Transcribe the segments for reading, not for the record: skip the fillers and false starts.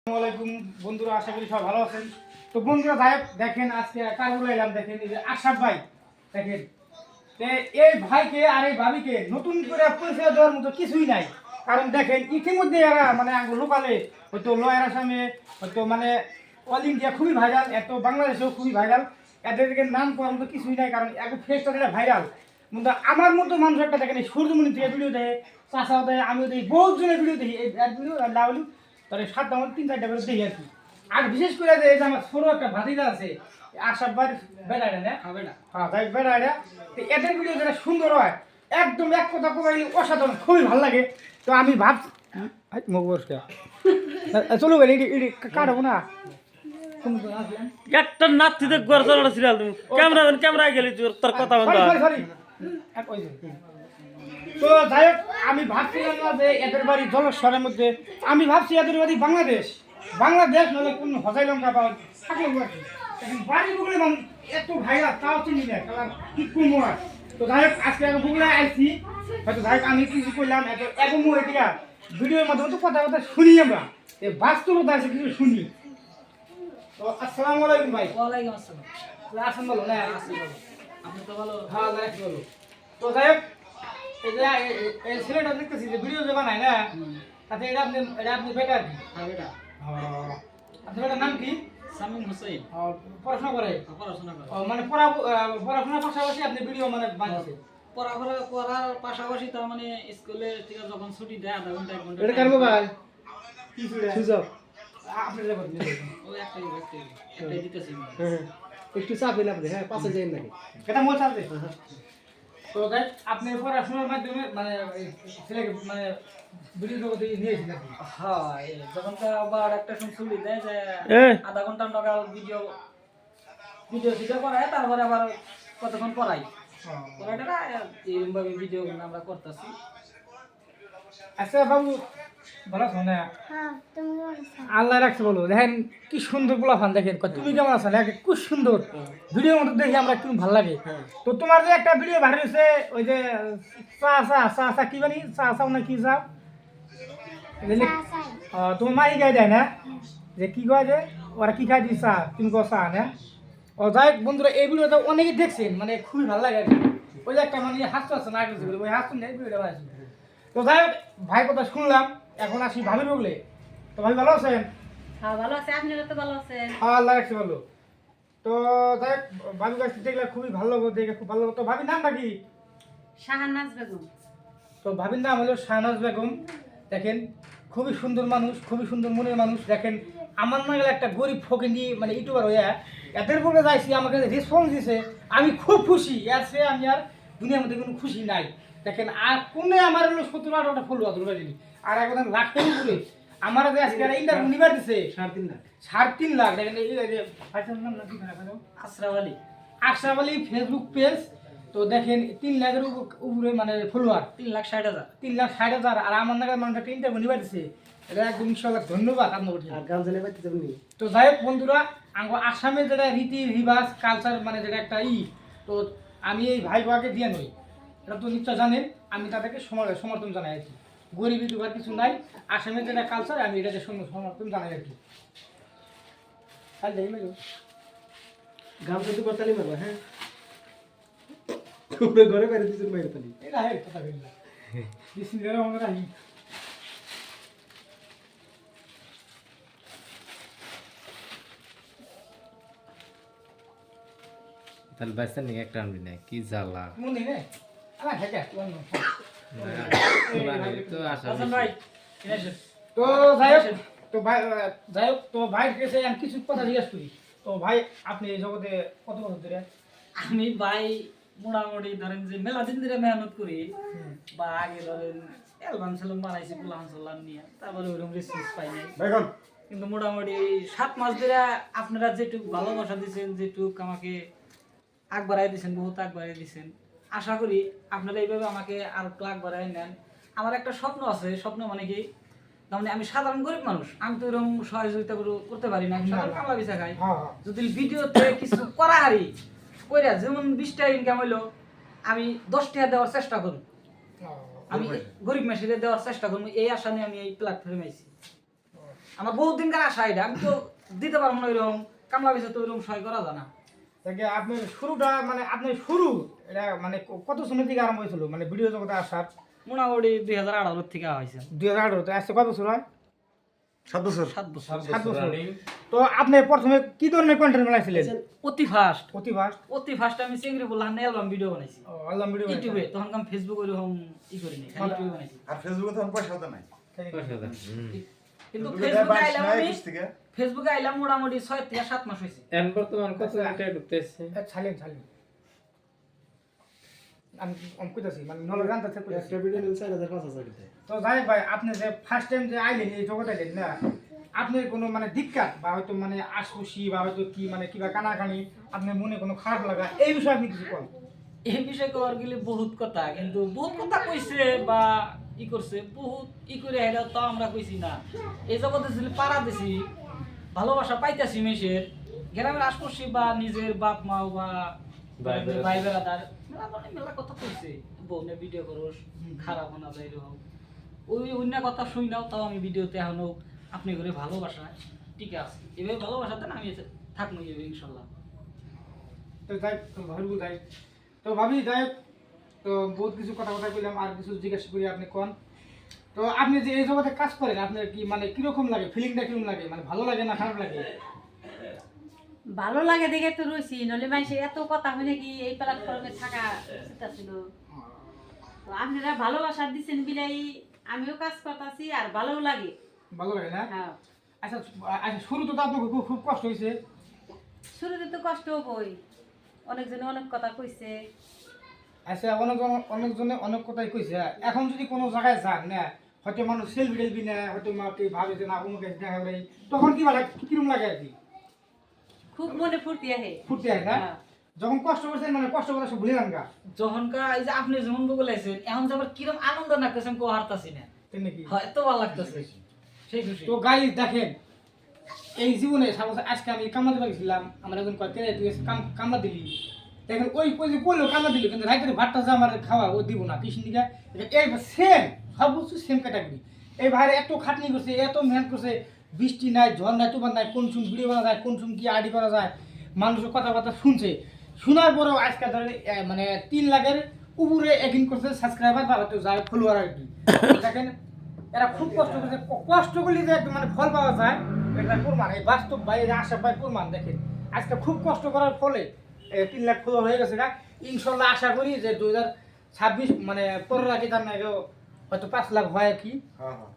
আসসালামু বন্ধুরা, আশা করি সবাই ভালো আছেন। তো বন্ধুরা যাই দেখেন আজকে কারগুলো এলাম, দেখেন এই যে আশরাফ ভাই, দেখেন এই ভাইকে আর এই ভাবিকে নতুন করে পরিচয় দেওয়ার মতো কিছুই নাই। কারণ দেখেন ইতিমধ্যে এরা মানে লোকালে হয়তো লয়ার আসামে হয়তো মানে অল ইন্ডিয়া খুবই ভাইরাল, এত বাংলাদেশেও খুবই ভাইরাল। এদেরকে নাম করার মতো কিছুই নাই, কারণ এক ফেসটা যেটা ভাইরাল। কিন্তু আমার মতো মানুষ একটা দেখেন এই সূর্যমণি থেকে ভিডিও দেয়, চাষাও দেয়, আমিও দেখি, বহুত জনের ভিডিও দেখি, এই ভিডিও লাউলি তাহলে 7টা আমার 3-4টা করে দেখি আর কি। আর বিশেষ করে যে এই যে আমার ছোট একটা ভাতিজা আছে আশরাফ ভাই বেড়াইটা না, হ্যাঁ ভাই বেড়াইটা, এদের ভিডিও যেটা সুন্দর হয় একদম এক কথা কবাই অসাধারণ, খুবই ভালো লাগে। তো আমি ভাবছি চলো গেলে কাটবো না একটা নাতিতে গর্জন ছিল তুমি ক্যামেরা গেলি তোর কথা বন্ধ। তো যাই হোক, আমি ভাবছিলাম না যে এদের বাড়ি জলস্বরের মধ্যে, আমি ভাবছি এদের বাড়ি বাংলাদেশ নাহলে কোন হজাই লঙ্কা পাওয়া থাকলো আর কি। বাড়ি বুগলে মানুষ এত ভাইরা তাও চিনি না, কারণ কি কুমোর। তো যাই হোক আজকে আমি বুগলে আইছি, হয়তো যাই হোক আমি কিছু করলাম এত এগমু এটা ভিডিওর মাধ্যমে তো কথা শুনি, আমরা এই বাস্তবতা আছে কিছু শুনি। তো আসসালামু আলাইকুম ভাই। ওয়ালাইকুম আসসালাম। আসেন বলো না, আসি বলো। আপনি তো ভালো। হ্যাঁ বলো। তো যাই হোক এই যে এই ছেলেটা দেখতেছি যে ভিডিও যে বানায় না, তাতে এটা আপনি বেটা কি? হ্যাঁ বেটা। আপনার বেটার নাম কি? সামিম হোসেন। পড়াশোনা করে? পড়াশোনা করে। মানে পড়াশোনার পাশাপাশি আপনি ভিডিও মানে বানাচ্ছেন? পড়ার পাশাপাশি তার মানে স্কুলে থেকে যখন ছুটি দেয় আধা ঘন্টা 1 ঘন্টা। এটা কার মোবাইল? কি সুযোগ? আপনি লেখা দিন। ও একটাই দিতেছি। হ্যাঁ একটু চাপ দিন আপনি, হ্যাঁ পাশে যাই নাকি এটা মোট চাপ দেন। তো গাইস আপনি পড়াশোনার মাধ্যমে মানে ছেলেকে মানে ভিডিও জগতে নিয়েছেন নাকি? হ্যাঁ যখন তো আবার একটা সময় ছুটি দেয় যে আধা ঘন্টা নগাল ভিডিও করায়, তারপরে আবার কতক্ষণ পড়াই পড়াটা এরকম ভাবে ভিডিও আমরা করতেছি। আচ্ছা বাবু ভালো আছো না? হ্যাঁ, তুমি কেমন আছো? আল্লাহ রাখছে বলো, দেখেন কি সুন্দর পোলাপান, দেখেন তুমি কেমন আছো, দেখেন খুব সুন্দর ভিডিওর মধ্যে দেখি আমরা একটু ভালো লাগে। তো তোমার যে একটা ভিডিও ভাইরাল হয়েছে ওই যে চা কি বানি চা না কি চা তোমার মাই গায়ে দেয় না যে কি কয় যে ওরা কি খাই দিস চা, তুমি কো চা না। ও যাই হোক বন্ধুরা, এই ভিডিওটা অনেকে দেখছেন, মানে খুবই ভালো লাগে আর কি। ওই যে একটা মানে হাসতে হাসতে না গেছে ওই হাসতে নেই ভিডিওটা বানাইছি। তো যাই হোক ভাই কথা শুনলাম, এখন আসি ভাবি বগলে। তো ভাই ভালো আছেন? হ্যাঁ ভালো আছে, আপনারা তো ভালো আছেন? হ্যাঁ আল্লাহ রাখছে ভালো। তো যাই হোক ভাবি কাছে দেখলে খুবই ভালো লাগলো, দেখে খুব ভালো লাগলো। তো ভাবির নামটা কি? শাহানাজ বেগম। তো ভাবির নাম হলো শাহনাজ বেগম। দেখেন খুবই সুন্দর মানুষ, খুবই সুন্দর মনের মানুষ। দেখেন আমার না গেলে একটা গরিব ফকিনি মানে ইউটিউবার হইয়া এদের বলে যাইছি, আমাকে রেসপন্স দিছে, আমি খুব খুশি। এর চেয়ে আমি আর দুনিয়ার মধ্যে কোনো খুশি নাই। দেখেন আর কোনে আমার হলো 17-18টা ফলোয়ার ধরে দিলি, আর এখন লাখের উপরে আমার যে আজকে ইন্টারভিউ নিবার দিছে 3.5 লাখ। দেখেন এই যে ভাইসার নাম না কি ভাই? আশরাফ আলী। Ashraf Ali Facebook page. তো দেখেন 3 লাখের উপরে মানে ফলোয়ার, 3,60,000। 3,60,000। আর আমার নাগাদ মানুষ একটা ইন্টারভিউ নিবার দিছে, এটা একদম ইনশাআল্লাহ ধন্যবাদ আপনাকে। আর গান জানে পাইতে যাবেন। তো যাই হোক বন্ধুরা, আসামে যেটা রীতি রিবাজ কালচার মানে যেটা একটা তো আমি এই ভাই বোয়াকে দিয়ে নই, এটা তো নিশ্চয় জানেন। আমি তাদেরকে সমর্থন জানাই আর কি। গরিব ইউটিউবার কিছু নাই, আসামের যেটা কালচার আমি এটাকে সমর্থন জানাই আর কি। গান যদি করতালি মারবা, হ্যাঁ ঘরে বাইরে দিচ্ছেন বাইরে তালি এটা হ্যাঁ কথা বললাম বিসমিল্লাহির রহমানির রহিম। তাহলে বাইসেন নিয়ে একটা আনবি না কি জ্বালা মনে নেই আমার ঢাকা তো আশা হাসান ভাই তো যাই হোক তো ভাইয়ের কাছে আমি কিছু কথা জিজ্ঞেস করি। তো ভাই আপনি এই জগতে কত বছর ধরে? আমি ভাই মোটামুটি ধরেন যে মেলা দিন ধরে মেহনত করি, বা আগে ধরেন অ্যালবাম সেলবাম বানাইছি পুলান সাল্লাম নিয়ে, তারপরে ওইরকম রেসপন্স পাই নাই। কিন্তু মোটামুটি 7 মাস ধরে আপনারা যেটুক ভালোবাসা দিচ্ছেন, যেটুক আমাকে আগ বাড়াই দিচ্ছেন, বহুত আগ বাড়াই দিচ্ছেন। আশা করি আপনারা এইভাবে আমাকে আর একটু আগ বাড়াই নেন। আমার একটা স্বপ্ন আছে, স্বপ্ন মানে কি, মানে আমি সাধারণ গরিব মানুষ, আমি তো এরকম সহযোগিতা করতে পারি না, আমি সাধারণ কামলা বিচা খাই। যদি ভিডিওতে কিছু করা হারি কইরা যেমন 20 টাকা ইনকাম হইলো, আমি 10 টাকা দেওয়ার চেষ্টা করব, আমি গরিব মানুষদের দেওয়ার চেষ্টা করব, এই আশা নিয়ে আমি এই প্ল্যাটফর্মে আইছি। আমার বহুত দিনকার আশা এটা, আমি তো দিতে পারবো না ওইরকম, কামলা বেচে তো ওইরকম সহায় করা যায় না। দেখে আপনার শুরুটা মানে আপনার শুরু এটা মানে কত সময় থেকে আরম্ভ হয়েছিল মানে ভিডিও জগতে আসার? মোটামুটি 2018 থেকে হয়েছে। 2018 তে আসছে কত বছর হয়? 7 বছর। 7 বছর। তো আপনি প্রথমে কি ধরনের কন্টেন্ট বানাইছিলেন? অতি ফাস্ট অতি ফাস্ট আমি চিংড়ি বললাম অ্যালবাম ভিডিও বানাইছি আল্লাহ ভিডিও ইউটিউবে, তখন আমি ফেসবুক ওইরকম ই করিনি, খালি ইউটিউবে বানাইছি। আর ফেসবুকে তখন পয়সা হতো না। কিন্তু ফেসবুকে ফেসবুকে বাইশ আইলাম নাই আমি, একুশ থেকে। ফেসবুকে আইলাম মোটামুটি 6 থেকে 7 মাস হয়েছে। এখন বর্তমান কত মিনিটে ঢুকতেছে? ছালেন আমি কইতাছি মানে নলে জানতে কইতাছি তো যাই ভাই আপনি যে ফার্স্ট টাইম যে আইলেন এই জগতে আইলেন না, আপনার কোনো মানে দিক্কাত বা হয়তো মানে আশপুষি বা হয়তো কি মানে কিবা কানাকানি আপনার মনে কোনো খারাপ লাগা এই বিষয়ে আপনি কিছু বলেন? এই বিষয়ে কওয়ার গেলে বহুত কথা, কিন্তু বহুত কথা কইছে বা ই করছে, বহুত ই করে হেরা তো আমরা কইছি না। এই জগতে যদি পাড়া দিছি, ভালোবাসা পাইতাছি মেশের, গ্রামের আশপাশি বা নিজের বাপ মা বা ভাই বেড়াদার মেলা কথা কইছে, বউনে ভিডিও করোস খারাপ না যায় এরকম ওই অন্য কথা শুই নাও, তাও আমি ভিডিওতে এখনো আপনি করে ভালোবাসা ঠিক আছে, এভাবে ভালোবাসাতে না আমি থাকবো ইনশাল্লাহ। তো যাই ভাবি যাই তো ভাবি যাই তো বহুত কিছু কথা কইলাম, আর কিছু জিজ্ঞাসা করি আপনি কোন। তো আপনি যে এই জগতে কাজ করেন আপনার কি মানে কিরকম লাগে, ফিলিংটা কিরকম লাগে, মানে ভালো লাগে না খারাপ লাগে? ভালো লাগে দেখে তো রয়েছি, নলে মানুষের এত কথা হয় নাকি এই প্ল্যাটফর্মে থাকা উচিত ছিল। তো আপনারা ভালোবাসা দিচ্ছেন বিলাই আমিও কাজ করতেছি আর ভালোও লাগে। ভালো লাগে না? হ্যাঁ, আচ্ছা আচ্ছা শুরুতে তো আপনার খুব খুব কষ্ট হয়েছে। শুরুতে তো কষ্ট হবই, অনেকজনে অনেক কথা কইছে। আচ্ছা অনেকজনে অনেক কথাই কইছে, এখন যদি কোনো জায়গায় যান না হয়তো মানুষ সেলফি টেলফি না হয়তো মাকে ভাবে যে না অমুকে দেখা করে, তখন কি লাগে কিরকম লাগে আর কি? খুব মনে ফুর্তি আহে। ফুর্তি হয় না? হ্যাঁ। যখন কষ্ট করছেন মানে কষ্ট করে সব ভুলে যান গা যখনকার এই যে আপনি যেমন বলেছেন, এখন যে আবার কিরকম আনন্দ লাগতেছে আমি হারতাছি না, তাই নাকি? হয় এত ভালো লাগতেছে সেই খুশি। তো গাইজ দেখেন এই জীবনে সাপোজ আজকে আমি কামড়াতে পারছিলাম, আমার একজন কয় কেন তুই কামড়া দিলি, দেখেন ওই যে বললো কামড়া দিল কিন্তু রাইতের ভাতটা যে আমার খাওয়া ও দিব না কৃষ্ণ দিকে এই সেম সব বস্তু সেম ক্যাটাগরি। এই ভাইরে এত খাটনি করছে এত মেহনত করছে, বৃষ্টি নাই ঝড় নাই তুফান নাই, কোন শুন ভিডিও বানা যায় কোন শুন কি আইডি করা যায়, মানুষের কথাবার্তা শুনছে, শোনার পরেও আজকে ধরেন মানে 3 লাখের উপরে এগিন করছে সাবস্ক্রাইবার বা হয়তো যায় ফলোয়ার আর কি। দেখেন এরা খুব কষ্ট করছে, কষ্ট করলে যে একদম মানে ফল পাওয়া যায় এটা প্রমাণ, এই বাস্তব বাইরে আশা পাই প্রমাণ। দেখেন আজকে খুব কষ্ট করার ফলে 3 লাখ ফলোয়ার হয়ে গেছে গা। ইনশাল্লাহ আশা করি যে 2026 মানে পরের আগে তার না হয়তো 5 লাখ হয় আর কি। হ্যাঁ হ্যাঁ।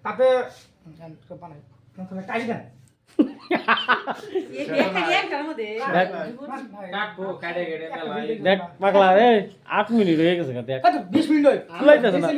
তাতে বানাই টাইট দেন দেখ পাগলা রে 8 মিনিট হয়ে গেছে দেখ 20 মিনিট হয় চুলাইতেছে না।